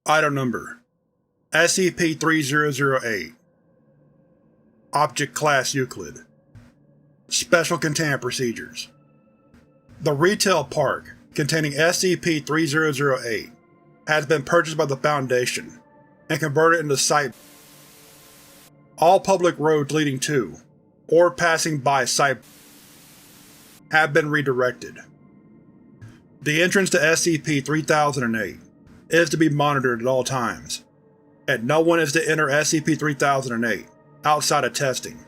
Item Number: SCP-3008. Object Class Euclid. Special Containment Procedures. The retail park containing SCP-3008 has been purchased by the Foundation and converted into Site. All public roads leading to, or passing by Site have been redirected. The entrance to SCP-3008 is to be monitored at all times, and no one is to enter SCP-3008 outside of testing,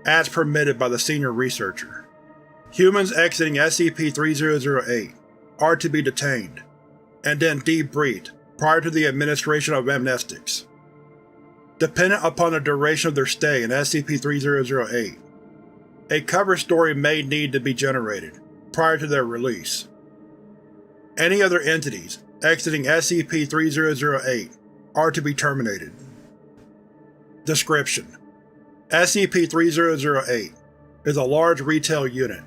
as permitted by the Senior Researcher. Humans exiting SCP-3008 are to be detained, and then debriefed prior to the administration of amnestics. Dependent upon the duration of their stay in SCP-3008, a cover story may need to be generated prior to their release. Any other entities exiting SCP-3008 are to be terminated. Description: SCP-3008 is a large retail unit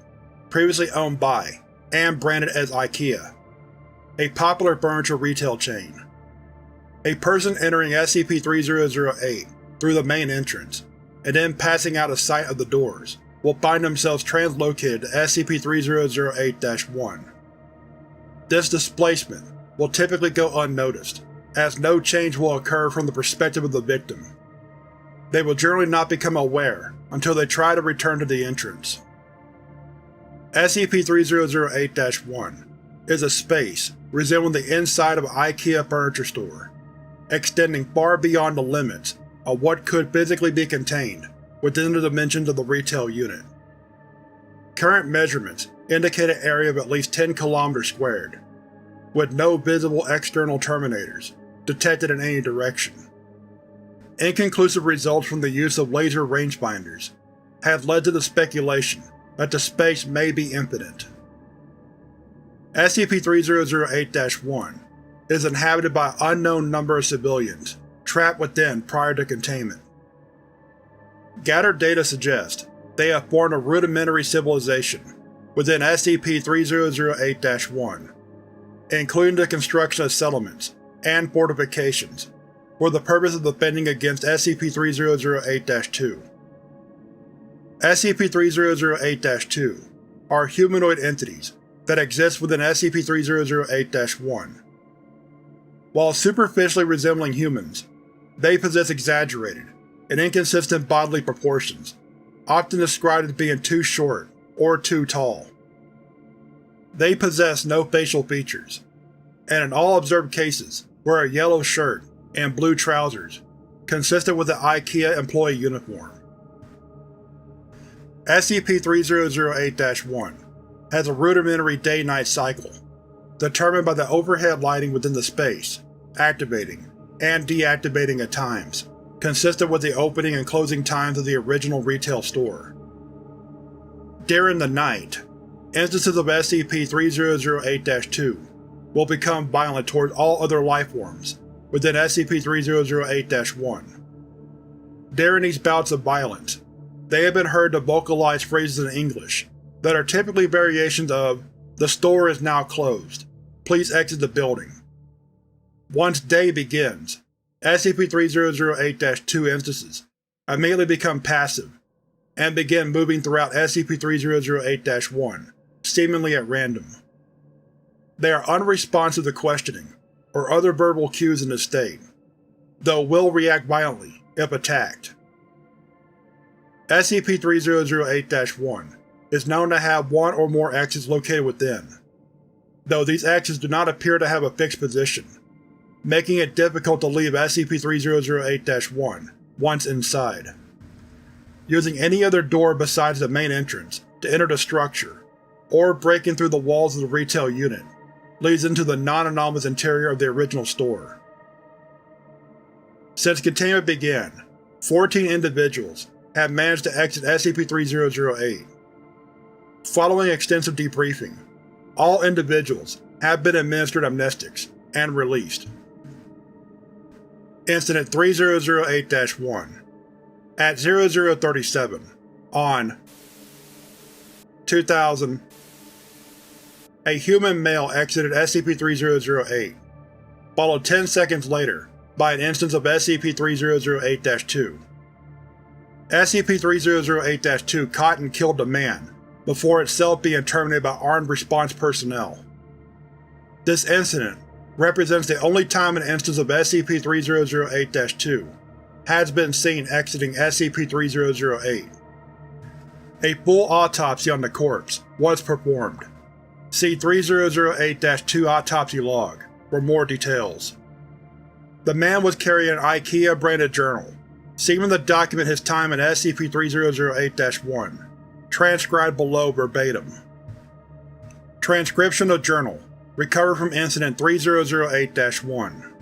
previously owned by and branded as IKEA, a popular furniture retail chain. A person entering SCP-3008 through the main entrance and then passing out of sight of the doors will find themselves translocated to SCP-3008-1. This displacement will typically go unnoticed, as no change will occur from the perspective of the victim. They will generally not become aware until they try to return to the entrance. SCP-3008-1 is a space resembling the inside of an IKEA furniture store, extending far beyond the limits of what could physically be contained within the dimensions of the retail unit. Current measurements indicate an area of at least 10 km², with no visible external terminators detected in any direction. Inconclusive results from the use of laser rangefinders have led to the speculation that the space may be infinite. SCP-3008-1 is inhabited by an unknown number of civilians trapped within prior to containment. Gathered data suggest they have formed a rudimentary civilization within SCP-3008-1, including the construction of settlements and fortifications for the purpose of defending against SCP-3008-2. SCP-3008-2 are humanoid entities that exist within SCP-3008-1. While superficially resembling humans, they possess exaggerated and inconsistent bodily proportions, often described as being too short or too tall. They possess no facial features, and in all observed cases wear a yellow shirt and blue trousers, consistent with the IKEA employee uniform. SCP-3008-1 has a rudimentary day-night cycle, determined by the overhead lighting within the space, activating and deactivating at times, consistent with the opening and closing times of the original retail store. During the night, instances of SCP-3008-2 will become violent towards all other lifeforms within SCP-3008-1. During these bouts of violence, they have been heard to vocalize phrases in English that are typically variations of "The store is now closed. Please exit the building." Once day begins, SCP-3008-2 instances immediately become passive and begin moving throughout SCP-3008-1, seemingly at random. They are unresponsive to questioning or other verbal cues in this state, though will react violently if attacked. SCP-3008-1 is known to have one or more exits located within, though these exits do not appear to have a fixed position, making it difficult to leave SCP-3008-1 once inside. Using any other door besides the main entrance to enter the structure, or breaking through the walls of the retail unit, leads into the non-anomalous interior of the original store. Since containment began, 14 individuals have managed to exit SCP-3008. Following extensive debriefing, all individuals have been administered amnestics and released. Incident 3008-1 At 0037 on 2000, a human male exited SCP-3008 followed 10 seconds later by an instance of SCP-3008-2. SCP-3008-2 caught and killed the man, before itself being terminated by armed response personnel. This incident represents the only time an instance of SCP-3008-2 has been seen exiting SCP-3008. A full autopsy on the corpse was performed. See 3008-2 Autopsy Log for more details. The man was carrying an IKEA-branded journal, seeming to document his time in SCP-3008-1, transcribed below verbatim. Transcription of Journal, recovered from Incident 3008-1.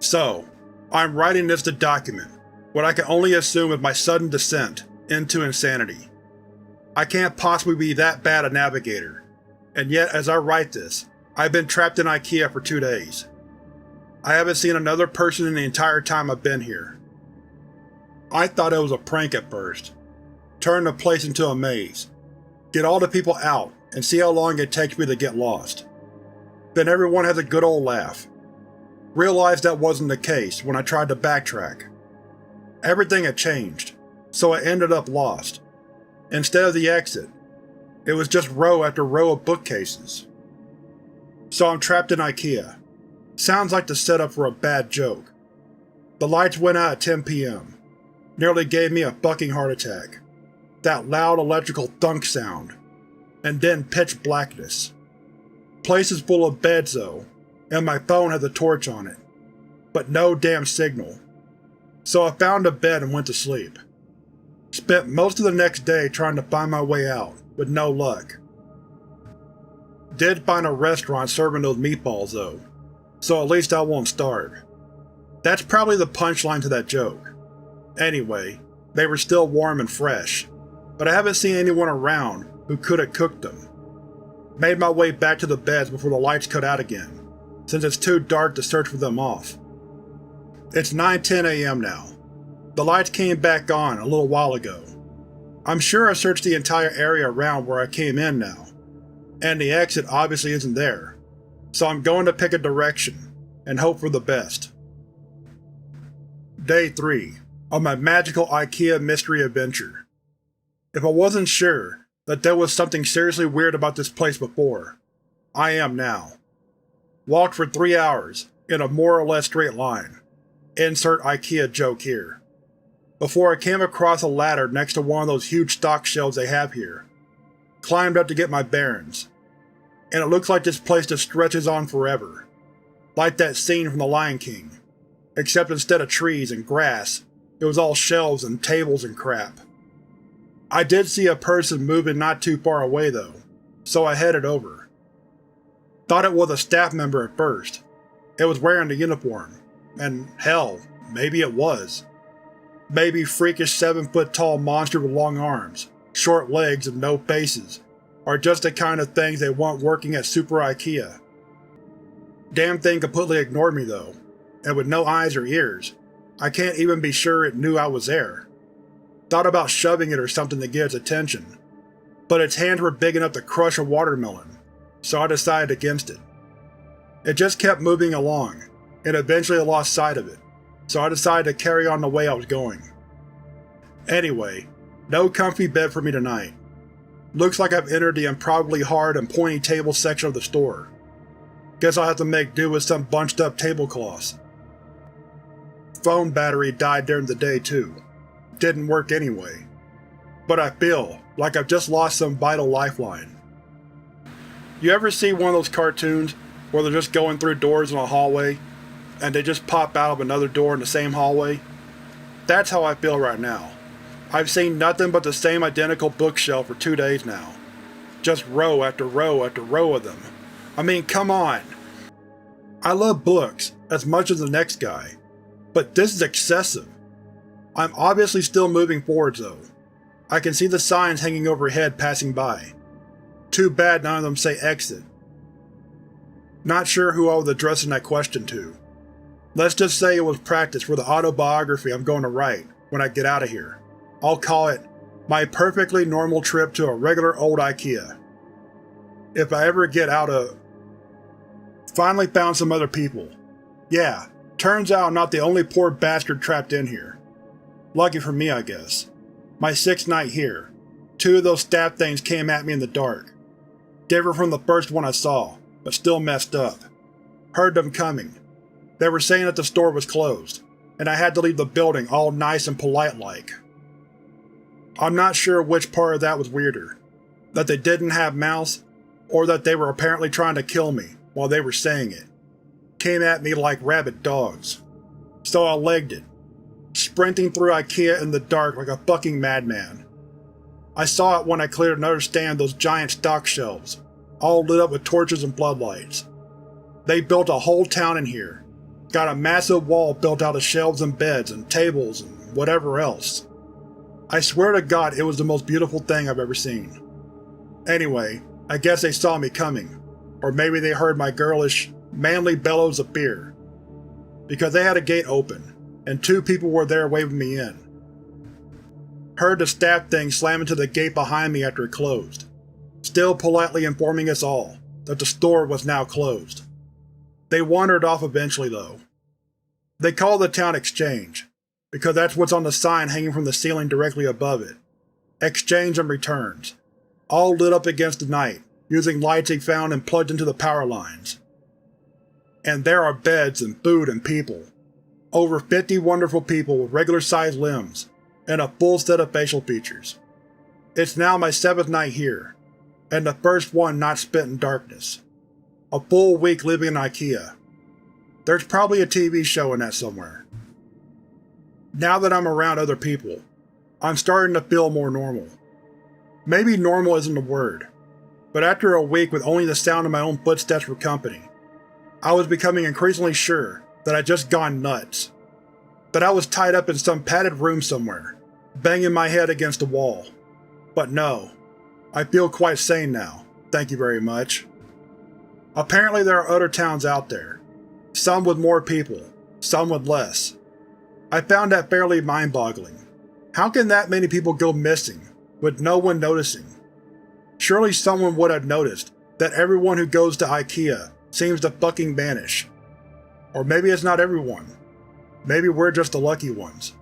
So, I'm writing this to document what I can only assume is my sudden descent into insanity. I can't possibly be that bad a navigator, and yet as I write this, I've been trapped in IKEA for 2 days. I haven't seen another person in the entire time I've been here. I thought it was a prank at first. Turn the place into a maze. Get all the people out and see how long it takes me to get lost. Then everyone has a good old laugh. Realized that wasn't the case when I tried to backtrack. Everything had changed, so I ended up lost. Instead of the exit, it was just row after row of bookcases. So I'm trapped in IKEA. Sounds like the setup for a bad joke. The lights went out at 10 PM. Nearly gave me a fucking heart attack. That loud electrical thunk sound. And then pitch blackness. Place is full of beds though, and my phone has a torch on it. But no damn signal. So I found a bed and went to sleep. Spent most of the next day trying to find my way out, with no luck. Did find a restaurant serving those meatballs though, so at least I won't starve. That's probably the punchline to that joke. Anyway, they were still warm and fresh, but I haven't seen anyone around who could have cooked them. Made my way back to the beds before the lights cut out again, since it's too dark to search for them off. It's 9:10 AM now. The lights came back on a little while ago. I'm sure I searched the entire area around where I came in now, and the exit obviously isn't there, so I'm going to pick a direction and hope for the best. Day 3 of my magical IKEA mystery adventure. If I wasn't sure that there was something seriously weird about this place before, I am now. Walked for 3 hours in a more or less straight line. Insert IKEA joke here. Before I came across a ladder next to one of those huge stock shelves they have here. Climbed up to get my bearings. And it looks like this place just stretches on forever. Like that scene from The Lion King. Except instead of trees and grass, it was all shelves and tables and crap. I did see a person moving not too far away though, so I headed over. Thought it was a staff member at first. It was wearing the uniform, and hell, maybe it was. Maybe freakish 7-foot-tall monster with long arms, short legs and no faces, are just the kind of things they want working at Super IKEA. Damn thing completely ignored me though, and with no eyes or ears, I can't even be sure it knew I was there. Thought about shoving it or something to get its attention, but its hands were big enough to crush a watermelon, so I decided against it. It just kept moving along, and eventually I lost sight of it, so I decided to carry on the way I was going. Anyway, no comfy bed for me tonight. Looks like I've entered the improbably hard and pointy table section of the store. Guess I'll have to make do with some bunched up tablecloths. Phone battery died during the day too. Didn't work anyway. But I feel like I've just lost some vital lifeline. You ever see one of those cartoons where they're just going through doors in a hallway, and they just pop out of another door in the same hallway? That's how I feel right now. I've seen nothing but the same identical bookshelf for 2 days now. Just row after row after row of them. I mean, come on! I love books as much as the next guy, but this is excessive. I'm obviously still moving forwards though. I can see the signs hanging overhead passing by. Too bad none of them say exit. Not sure who I was addressing that question to. Let's just say it was practice for the autobiography I'm going to write when I get out of here. I'll call it, My Perfectly Normal Trip to a Regular Old IKEA. If I ever get out of… Finally found some other people. Yeah, turns out I'm not the only poor bastard trapped in here. Lucky for me, I guess. My 6th night here, 2 of those staff things came at me in the dark. Different from the first one I saw, but still messed up. Heard them coming. They were saying that the store was closed, and I had to leave the building all nice and polite-like. I'm not sure which part of that was weirder, that they didn't have mouths, or that they were apparently trying to kill me while they were saying it. Came at me like rabid dogs. So I legged it, sprinting through IKEA in the dark like a fucking madman. I saw it when I cleared another stand of those giant stock shelves, all lit up with torches and floodlights. They built a whole town in here. Got a massive wall built out of shelves and beds and tables and whatever else. I swear to God it was the most beautiful thing I've ever seen. Anyway, I guess they saw me coming, or maybe they heard my girlish, manly bellows of fear. Because they had a gate open, and 2 people were there waving me in. Heard the staff thing slam into the gate behind me after it closed, still politely informing us all that the store was now closed. They wandered off eventually, though. They call the town Exchange, because that's what's on the sign hanging from the ceiling directly above it. Exchange and returns, all lit up against the night, using lights they found and plugged into the power lines. And there are beds and food and people. Over 50 wonderful people with regular-sized limbs, and a full set of facial features. It's now my 7th night here, and the first one not spent in darkness. A full week living in IKEA. There's probably a TV show in that somewhere. Now that I'm around other people, I'm starting to feel more normal. Maybe normal isn't the word, but after a week with only the sound of my own footsteps for company, I was becoming increasingly sure that I'd just gone nuts. That I was tied up in some padded room somewhere, banging my head against the wall. But no, I feel quite sane now, thank you very much. Apparently there are other towns out there, some with more people, some with less. I found that fairly mind-boggling. How can that many people go missing, with no one noticing? Surely someone would have noticed that everyone who goes to IKEA seems to fucking vanish. Or maybe it's not everyone. Maybe we're just the lucky ones.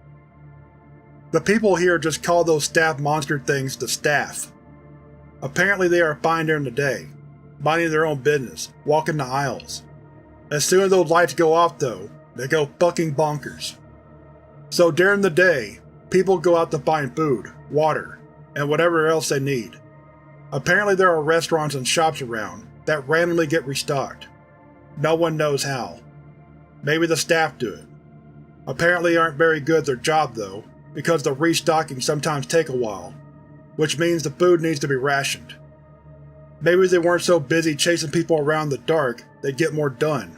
The people here just call those staff monster things the staff. Apparently they are fine during the day, minding their own business, walking the aisles. As soon as those lights go off though, they go fucking bonkers. So during the day, people go out to find food, water, and whatever else they need. Apparently there are restaurants and shops around that randomly get restocked. No one knows how. Maybe the staff do it. Apparently they aren't very good at their job though, because the restocking sometimes take a while, which means the food needs to be rationed. Maybe they weren't so busy chasing people around in the dark, they'd get more done.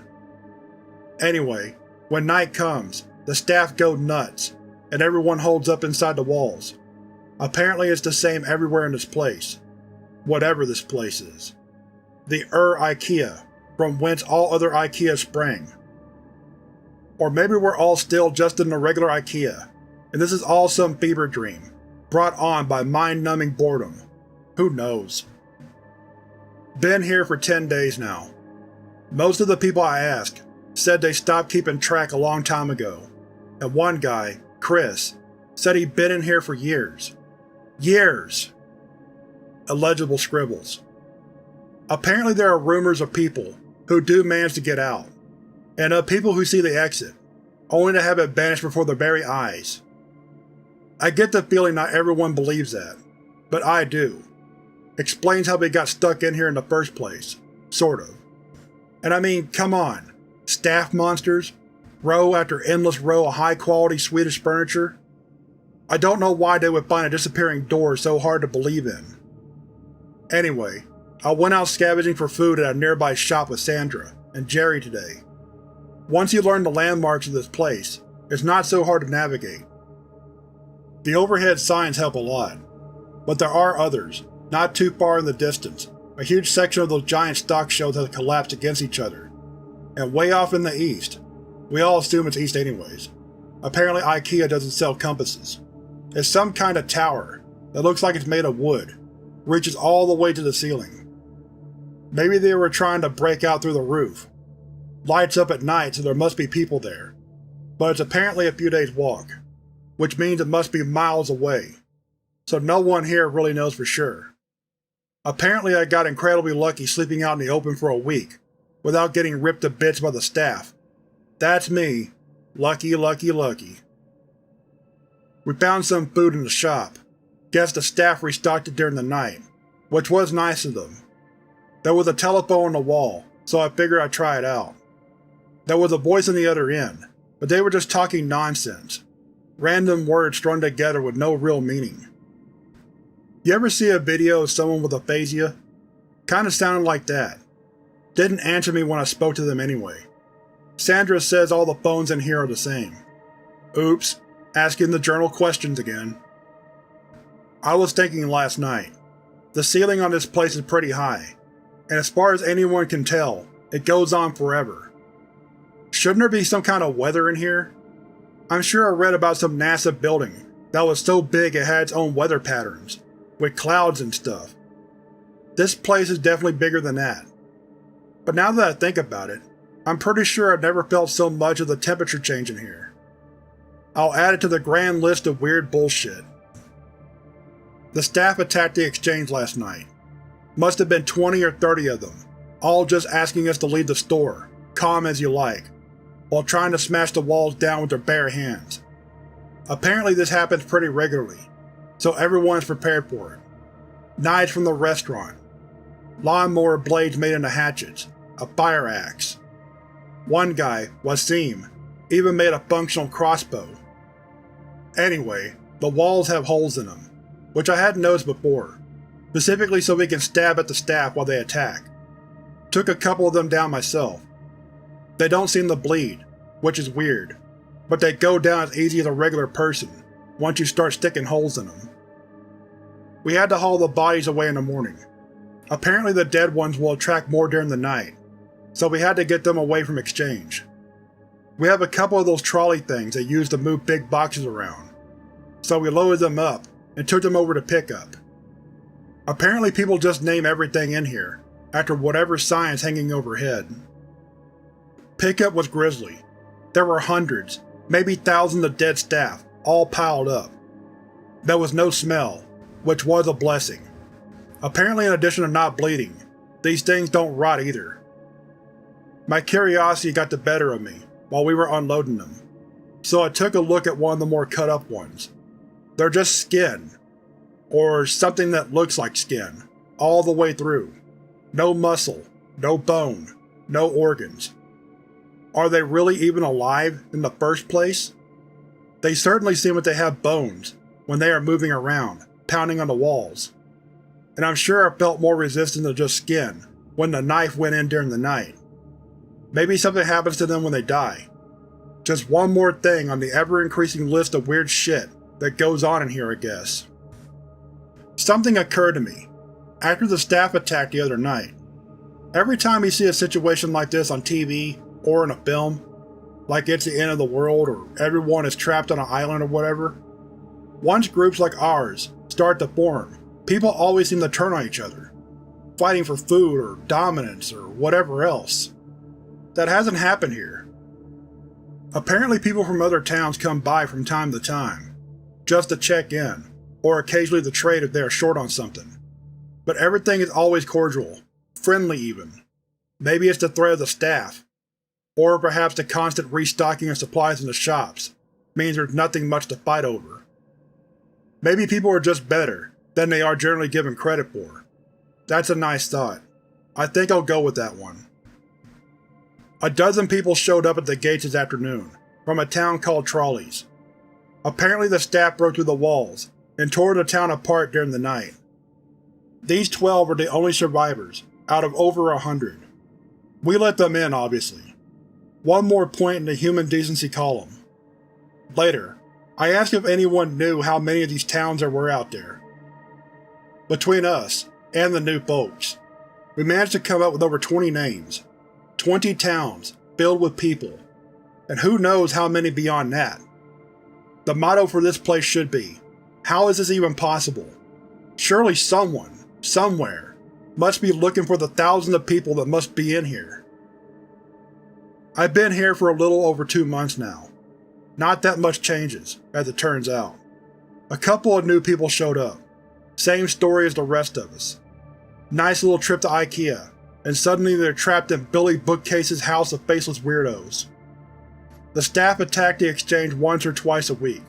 Anyway, when night comes, the staff go nuts, and everyone holds up inside the walls. Apparently it's the same everywhere in this place. Whatever this place is. The IKEA, from whence all other IKEA sprang. Or maybe we're all still just in the regular IKEA, and this is all some fever dream, brought on by mind-numbing boredom. Who knows? Been here for 10 days now. Most of the people I asked said they stopped keeping track a long time ago, and one guy, Chris, said he'd been in here for years. Years! Illegible scribbles. Apparently there are rumors of people who do manage to get out, and of people who see the exit, only to have it vanish before their very eyes. I get the feeling not everyone believes that, but I do. Explains how they got stuck in here in the first place, sort of. And I mean, come on, staff monsters, row after endless row of high-quality Swedish furniture? I don't know why they would find a disappearing door so hard to believe in. Anyway, I went out scavenging for food at a nearby shop with Sandra and Jerry today. Once you learn the landmarks of this place, it's not so hard to navigate. The overhead signs help a lot, but there are others, not too far in the distance. A huge section of those giant stock shelves has collapsed against each other. And way off in the east, we all assume it's east anyways, apparently IKEA doesn't sell compasses. It's some kind of tower that looks like it's made of wood, reaches all the way to the ceiling. Maybe they were trying to break out through the roof. Lights up at night, so there must be people there, but it's apparently a few days' walk, which means it must be miles away, so no one here really knows for sure. Apparently I got incredibly lucky sleeping out in the open for a week, without getting ripped to bits by the staff. That's me. Lucky, lucky, lucky. We found some food in the shop. Guess the staff restocked it during the night, which was nice of them. There was a telephone on the wall, so I figured I'd try it out. There was a voice on the other end, but they were just talking nonsense. Random words strung together with no real meaning. You ever see a video of someone with aphasia? Kinda sounded like that. Didn't answer me when I spoke to them anyway. Sandra says all the phones in here are the same. Oops, asking the journal questions again. I was thinking last night. The ceiling on this place is pretty high, and as far as anyone can tell, it goes on forever. Shouldn't there be some kind of weather in here? I'm sure I read about some NASA building that was so big it had its own weather patterns, with clouds and stuff. This place is definitely bigger than that. But now that I think about it, I'm pretty sure I've never felt so much of the temperature change in here. I'll add it to the grand list of weird bullshit. The staff attacked the exchange last night. Must have been 20 or 30 of them, all just asking us to leave the store, calm as you like, while trying to smash the walls down with their bare hands. Apparently this happens pretty regularly, so everyone is prepared for it. Knives from the restaurant, lawnmower blades made into hatchets, a fire axe. One guy, Wasim, even made a functional crossbow. Anyway, the walls have holes in them, which I hadn't noticed before, specifically so we can stab at the staff while they attack. Took a couple of them down myself. They don't seem to bleed, which is weird, but they go down as easy as a regular person once you start sticking holes in them. We had to haul the bodies away in the morning. Apparently the dead ones will attract more during the night, so we had to get them away from exchange. We have a couple of those trolley things they use to move big boxes around, so we loaded them up and took them over to pickup. Apparently people just name everything in here after whatever sign's hanging overhead. Pickup was grisly. There were hundreds, maybe thousands of dead staff, all piled up. There was no smell, which was a blessing. Apparently in addition to not bleeding, these things don't rot either. My curiosity got the better of me while we were unloading them, so I took a look at one of the more cut up ones. They're just skin, or something that looks like skin, all the way through. No muscle, no bone, no organs. Are they really even alive in the first place? They certainly seem like they have bones when they are moving around, pounding on the walls. And I'm sure I felt more resistance than just skin when the knife went in during the night. Maybe something happens to them when they die. Just one more thing on the ever-increasing list of weird shit that goes on in here, I guess. Something occurred to me after the staff attack the other night. Every time you see a situation like this on TV or in a film, like it's the end of the world or everyone is trapped on an island or whatever, once groups like ours start to form, people always seem to turn on each other, fighting for food or dominance or whatever else. That hasn't happened here. Apparently people from other towns come by from time to time, just to check in, or occasionally to trade if they are short on something. But everything is always cordial, friendly even. Maybe it's the threat of the staff, or perhaps the constant restocking of supplies in the shops means there's nothing much to fight over. Maybe people are just better than they are generally given credit for. That's a nice thought. I think I'll go with that one. A dozen people showed up at the gates this afternoon, from a town called Trolleys. Apparently the staff broke through the walls and tore the town apart during the night. These 12 were the only survivors, out of over 100. We let them in, obviously. One more point in the human decency column. Later, I asked if anyone knew how many of these towns there were out there. Between us and the new folks, we managed to come up with over 20 names. 20 towns filled with people, and who knows how many beyond that. The motto for this place should be, how is this even possible? Surely someone, somewhere, must be looking for the thousands of people that must be in here. I've been here for a little over 2 months now. Not that much changes, as it turns out. A couple of new people showed up. Same story as the rest of us. Nice little trip to IKEA, and suddenly they're trapped in Billy Bookcase's house of faceless weirdos. The staff attack the exchange once or twice a week.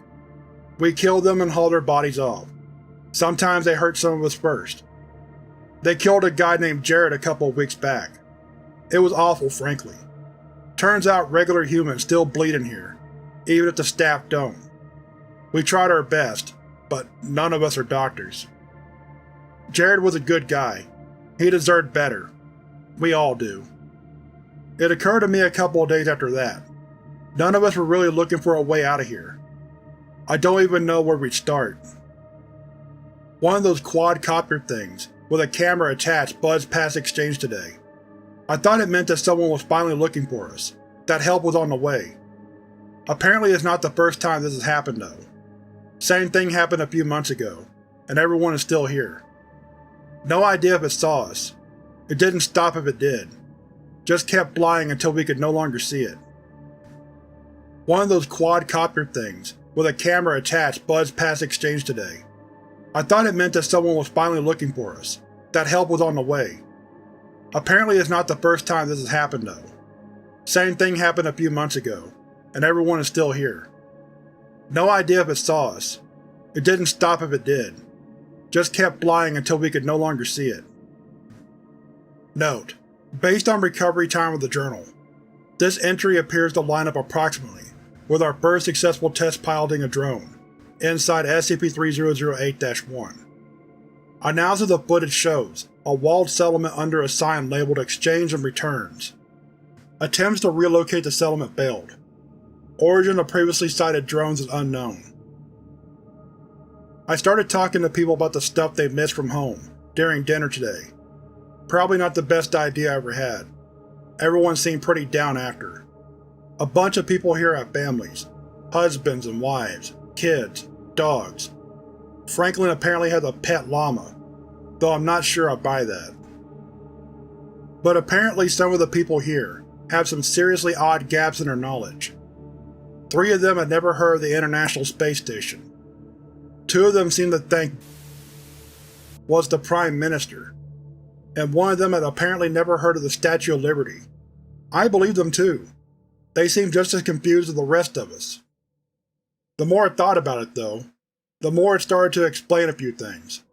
We kill them and haul their bodies off. Sometimes they hurt some of us first. They killed a guy named Jared a couple of weeks back. It was awful, frankly. Turns out regular humans still bleed in here, even if the staff don't. We tried our best, but none of us are doctors. Jared was a good guy. He deserved better. We all do. It occurred to me a couple of days after that. None of us were really looking for a way out of here. I don't even know where we'd start. One of those quadcopter things, with a camera attached, buzzed past exchange today. I thought it meant that someone was finally looking for us, that help was on the way. Apparently it's not the first time this has happened though. Same thing happened a few months ago, and everyone is still here. No idea if it saw us. It didn't stop if it did. Just kept flying until we could no longer see it. One of those quadcopter things, with a camera attached, buzzed past exchange today. I thought it meant that someone was finally looking for us, that help was on the way. Apparently it's not the first time this has happened though. Same thing happened a few months ago, and everyone is still here. No idea if it saw us. It didn't stop if it did. Just kept flying until we could no longer see it. Note: based on recovery time of the journal, this entry appears to line up approximately with our first successful test piloting a drone, inside SCP-3008-1. Analysis of the footage shows a walled settlement under a sign labeled Exchange and Returns. Attempts to relocate the settlement failed. Origin of previously sighted drones is unknown. I started talking to people about the stuff they missed from home during dinner today. Probably not the best idea I ever had. Everyone seemed pretty down after. A bunch of people here have families, husbands and wives, kids, dogs. Franklin apparently has a pet llama, though I'm not sure I buy that. But apparently some of the people here have some seriously odd gaps in their knowledge. 3 of them had never heard of the International Space Station. 2 of them seemed to think was the Prime Minister, and 1 of them had apparently never heard of the Statue of Liberty. I believe them too. They seemed just as confused as the rest of us. The more I thought about it though, the more it started to explain a few things.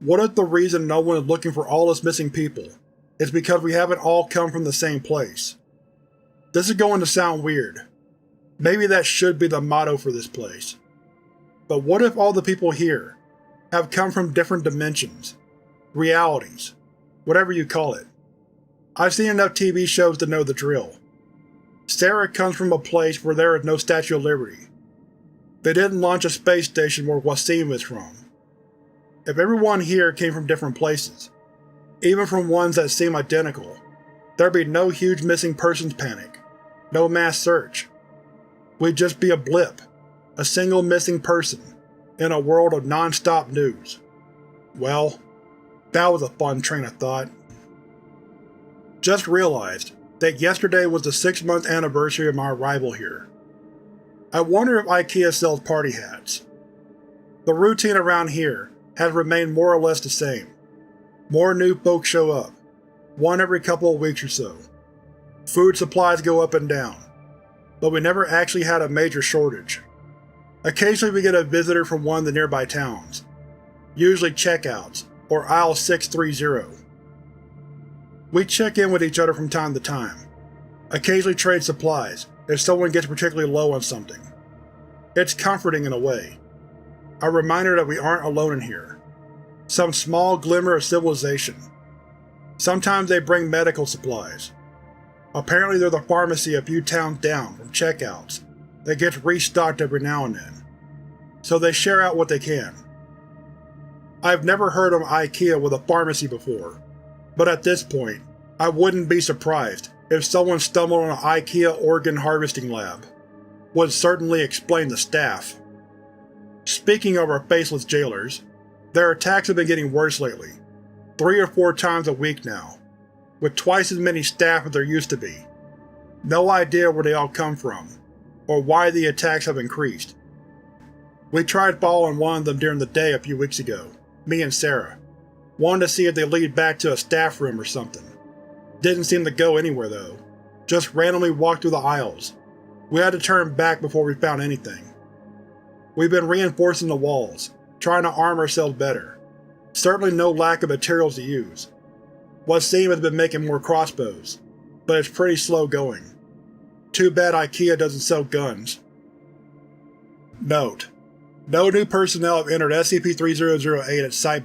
What if the reason no one is looking for all us missing people is because we haven't all come from the same place? This is going to sound weird. Maybe that should be the motto for this place. But what if all the people here have come from different dimensions, realities, whatever you call it? I've seen enough TV shows to know the drill. Sarah comes from a place where there is no Statue of Liberty. They didn't launch a space station where Wasim is from. If everyone here came from different places, even from ones that seem identical, there'd be no huge missing persons panic, no mass search. We'd just be a blip, a single missing person, in a world of non-stop news. Well, that was a fun train of thought. Just realized that yesterday was the 6-month anniversary of my arrival here. I wonder if IKEA sells party hats. The routine around here has remained more or less the same. More new folk show up, one every couple of weeks or so. Food supplies go up and down, but we never actually had a major shortage. Occasionally we get a visitor from one of the nearby towns, usually checkouts, or aisle 630. We check in with each other from time to time, occasionally trade supplies if someone gets particularly low on something. It's comforting in a way. A reminder that we aren't alone in here. Some small glimmer of civilization. Sometimes they bring medical supplies. Apparently there's a pharmacy a few towns down from checkouts that gets restocked every now and then, so they share out what they can. I've never heard of IKEA with a pharmacy before, but at this point, I wouldn't be surprised if someone stumbled on an IKEA organ harvesting lab. Would certainly explain the staff. Speaking of our faceless jailers, their attacks have been getting worse lately, 3 or 4 times a week now, with twice as many staff as there used to be. No idea where they all come from, or why the attacks have increased. We tried following one of them during the day a few weeks ago, me and Sarah. Wanted to see if they lead back to a staff room or something. Didn't seem to go anywhere though. Just randomly walked through the aisles. We had to turn back before we found anything. We've been reinforcing the walls, trying to arm ourselves better. Certainly no lack of materials to use. What seems has been making more crossbows, but it's pretty slow going. Too bad IKEA doesn't sell guns. Note: no new personnel have entered SCP-3008 at Site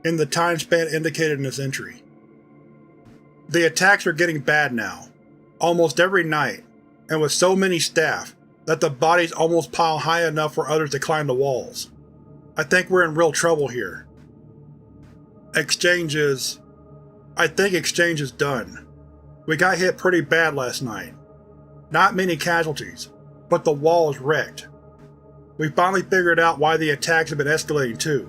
in the time span indicated in this entry. The attacks are getting bad now, almost every night, and with so many staff that the bodies almost pile high enough for others to climb the walls. I think we're in real trouble here. Exchange is… I think exchange is done. We got hit pretty bad last night. Not many casualties, but the wall is wrecked. We finally figured out why the attacks have been escalating too.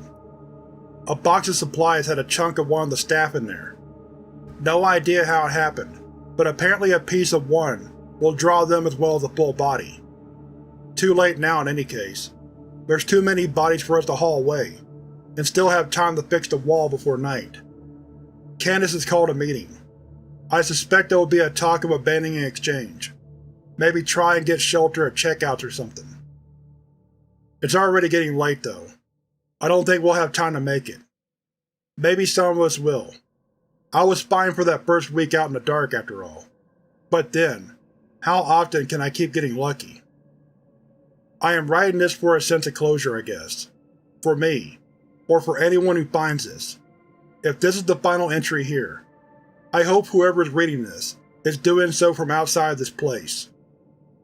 A box of supplies had a chunk of one of the staff in there. No idea how it happened, but apparently a piece of one will draw them as well as a full body. Too late now in any case. There's too many bodies for us to haul away, and still have time to fix the wall before night. Candace has called a meeting. I suspect there will be a talk of abandoning exchange. Maybe try and get shelter at checkouts or something. It's already getting late though. I don't think we'll have time to make it. Maybe some of us will. I was fine for that first week out in the dark after all. But then, how often can I keep getting lucky? I am writing this for a sense of closure, I guess. For me, or for anyone who finds this. If this is the final entry here, I hope whoever is reading this is doing so from outside this place.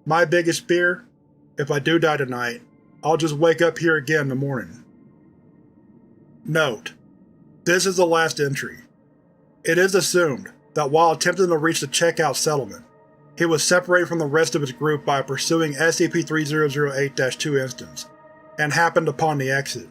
My biggest fear? If I do die tonight, I'll just wake up here again in the morning. Note: this is the last entry. It is assumed that while attempting to reach the checkout settlement, he was separated from the rest of his group by pursuing SCP-3008-2 instance, and happened upon the exit.